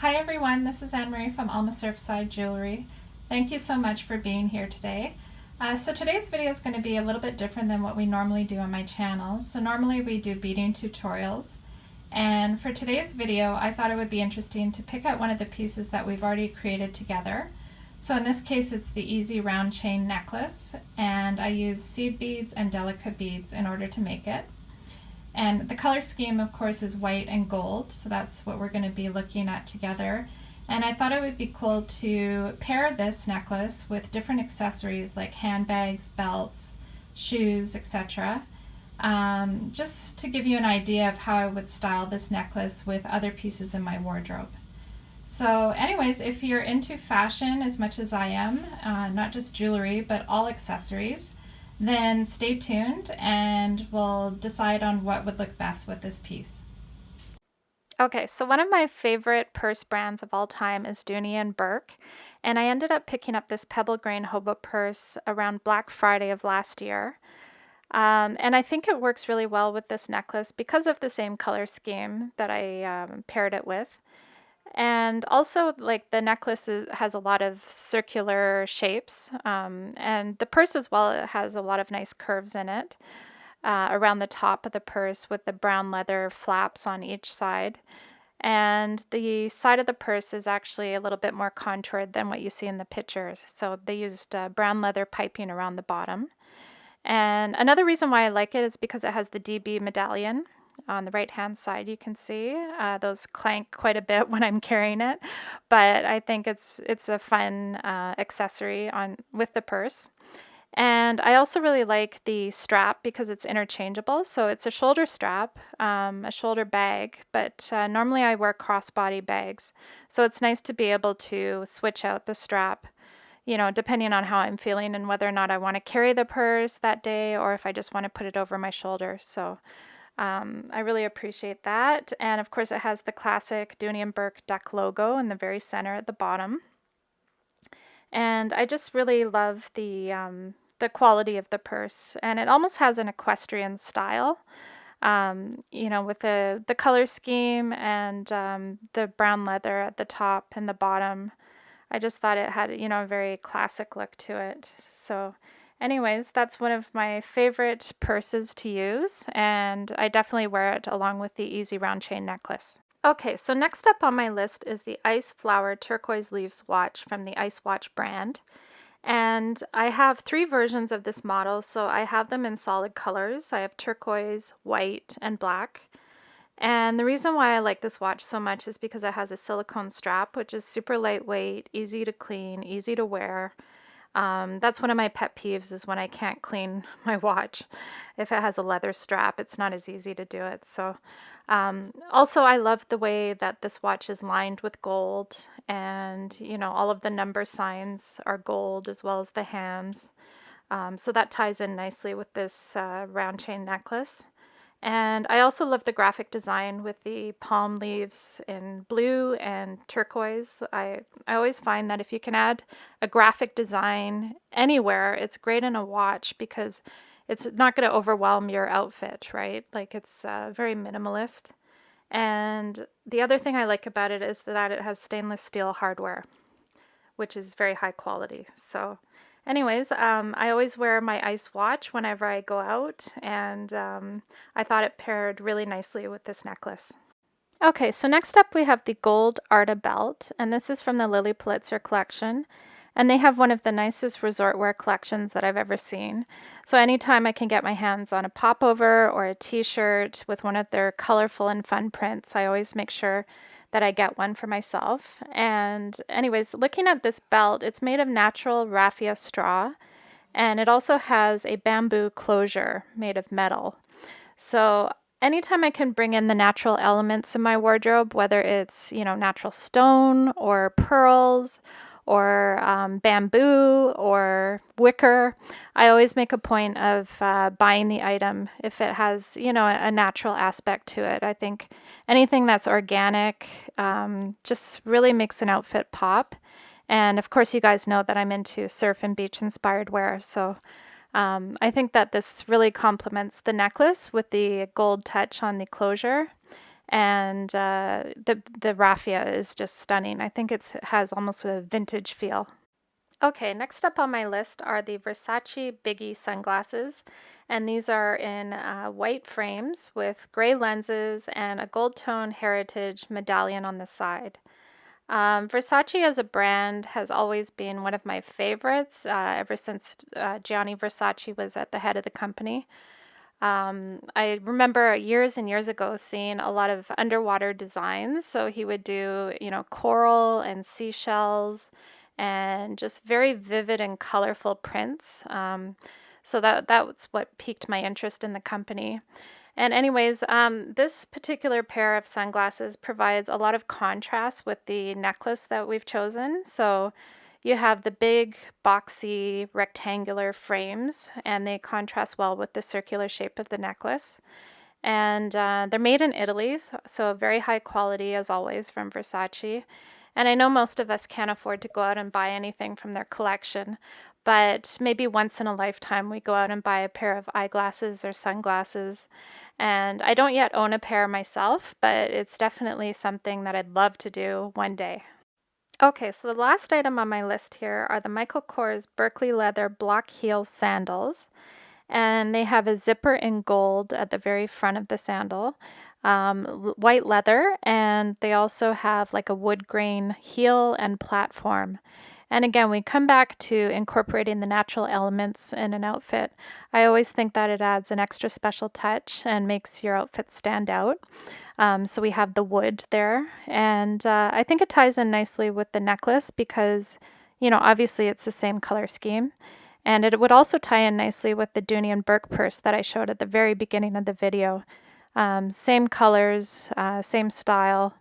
Hi everyone, this is Anne-Marie from Alma Surfside Jewelry. Thank you so much for being here today. So today's video is going to be a little bit different than what we normally do on my channel. So normally we do beading tutorials, and for today's video I thought it would be interesting to pick out one of the pieces that we've already created together. So in this case it's the easy round chain necklace, and I use seed beads and delica beads in order to make it. And the color scheme, of course, is white and gold, so that's what we're going to be looking at together. And I thought it would be cool to pair this necklace with different accessories like handbags, belts, shoes, etc. Just to give you an idea of how I would style this necklace with other pieces in my wardrobe. So anyways, if you're into fashion as much as I am, not just jewelry, but all accessories, then stay tuned and we'll decide on what would look best with this piece. Okay, so one of my favorite purse brands of all time is Dooney&Bourke, and I ended up picking up this Pebble grain Hobo purse around Black Friday of last year. And I think it works really well with this necklace because of the same color scheme that I paired it with. And also, like, the necklace has a lot of circular shapes, and the purse as well, it has a lot of nice curves in it around the top of the purse with the brown leather flaps on each side. And the side of the purse is actually a little bit more contoured than what you see in the pictures. So they used brown leather piping around the bottom. And another reason why I like it is because it has the DB medallion. On the right hand side you can see those clank quite a bit when I'm carrying it, but I think it's a fun accessory with the purse. And I also really like the strap because it's interchangeable. So it's a shoulder strap, a shoulder bag, but normally I wear crossbody bags, so it's nice to be able to switch out the strap, you know, depending on how I'm feeling and whether or not I want to carry the purse that day or if I just want to put it over my shoulder. So I really appreciate that. And of course it has the classic Dooney&Bourke duck logo in the very center at the bottom. And I just really love the quality of the purse, and it almost has an equestrian style, you know, with the color scheme and the brown leather at the top and the bottom. I just thought it had, you know, a very classic look to it. So anyways, that's one of my favorite purses to use, and I definitely wear it along with the easy round chain necklace. Okay, so next up on my list is the Ice Flower Turquoise Leaves watch from the Ice Watch brand. And I have 3 versions of this model, so I have them in solid colors. I have turquoise, white, and black. And the reason why I like this watch so much is because it has a silicone strap, which is super lightweight, easy to clean, easy to wear. That's one of my pet peeves, is when I can't clean my watch. If it has a leather strap, it's not as easy to do it. So also I love the way that this watch is lined with gold, and you know, all of the number signs are gold as well as the hands. So that ties in nicely with this round chain necklace. And I also love the graphic design with the palm leaves in blue and turquoise. I always find that if you can add a graphic design anywhere, it's great in a watch because it's not going to overwhelm your outfit, right? Like, it's very minimalist. And the other thing I like about it is that it has stainless steel hardware, which is very high quality. So anyways, I always wear my ice watch whenever I go out, and I thought it paired really nicely with this necklace. Okay, so next up we have the gold Arta belt, and this is from the Lilly Pulitzer collection. And they have one of the nicest resort wear collections that I've ever seen. So anytime I can get my hands on a popover or a t-shirt with one of their colorful and fun prints, I always make sure that I get one for myself. And anyways, looking at this belt, it's made of natural raffia straw, and it also has a bamboo closure made of metal. So anytime I can bring in the natural elements in my wardrobe, whether it's, you know, natural stone or pearls or bamboo or wicker, I always make a point of buying the item if it has, you know, a natural aspect to it. I think anything that's organic just really makes an outfit pop. And of course, you guys know that I'm into surf and beach inspired wear, so I think that this really complements the necklace with the gold touch on the closure. and the raffia is just stunning. I think it has almost a vintage feel. Okay, next up on my list are the Versace Biggie sunglasses, and these are in white frames with gray lenses and a gold tone heritage medallion on the side. Versace as a brand has always been one of my favorites ever since Gianni Versace was at the head of the company. I remember years and years ago seeing a lot of underwater designs. So he would do, coral and seashells and just very vivid and colorful prints. So that's what piqued my interest in the company. And anyways, this particular pair of sunglasses provides a lot of contrast with the necklace that we've chosen. So you have the big, boxy, rectangular frames, and they contrast well with the circular shape of the necklace. And they're made in Italy, so very high quality as always from Versace. And I know most of us can't afford to go out and buy anything from their collection, but maybe once in a lifetime we go out and buy a pair of eyeglasses or sunglasses. And I don't yet own a pair myself, but it's definitely something that I'd love to do one day. Okay, so the last item on my list here are the Michael Kors Berkley leather block heel sandals. And they have a zipper in gold at the very front of the sandal, white leather, and they also have like a wood grain heel and platform. And again, we come back to incorporating the natural elements in an outfit. I always think that it adds an extra special touch and makes your outfit stand out. So we have the wood there, and I think it ties in nicely with the necklace because, obviously it's the same color scheme. And it would also tie in nicely with the Dooney&Bourke purse that I showed at the very beginning of the video. Same colors, same style,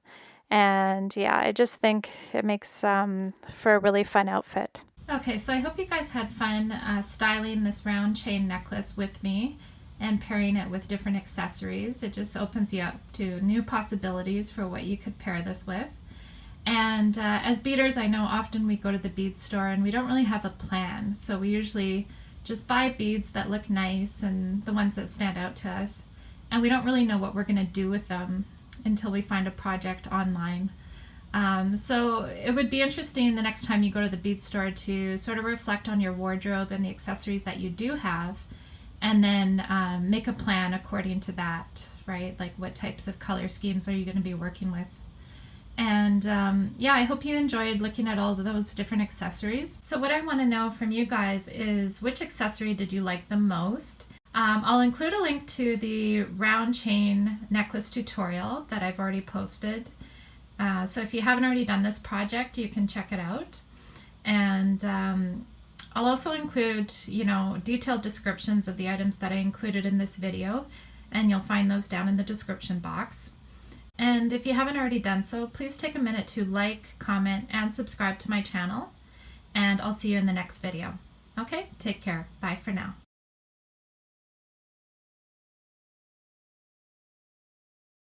and yeah, I just think it makes for a really fun outfit. Okay, so I hope you guys had fun styling this round chain necklace with me and pairing it with different accessories. It just opens you up to new possibilities for what you could pair this with. And as beaders, I know often we go to the bead store and we don't really have a plan. So we usually just buy beads that look nice and the ones that stand out to us. And we don't really know what we're going to do with them until we find a project online. So it would be interesting the next time you go to the bead store to sort of reflect on your wardrobe and the accessories that you do have, and then make a plan according to that, right? Like what types of color schemes are you going to be working with? And yeah, I hope you enjoyed looking at all of those different accessories. So what I want to know from you guys is, which accessory did you like the most? I'll include a link to the round chain necklace tutorial that I've already posted. So if you haven't already done this project, you can check it out. And I'll also include, detailed descriptions of the items that I included in this video, and you'll find those down in the description box. And if you haven't already done so, please take a minute to like, comment, and subscribe to my channel. And I'll see you in the next video. Okay, take care. Bye for now.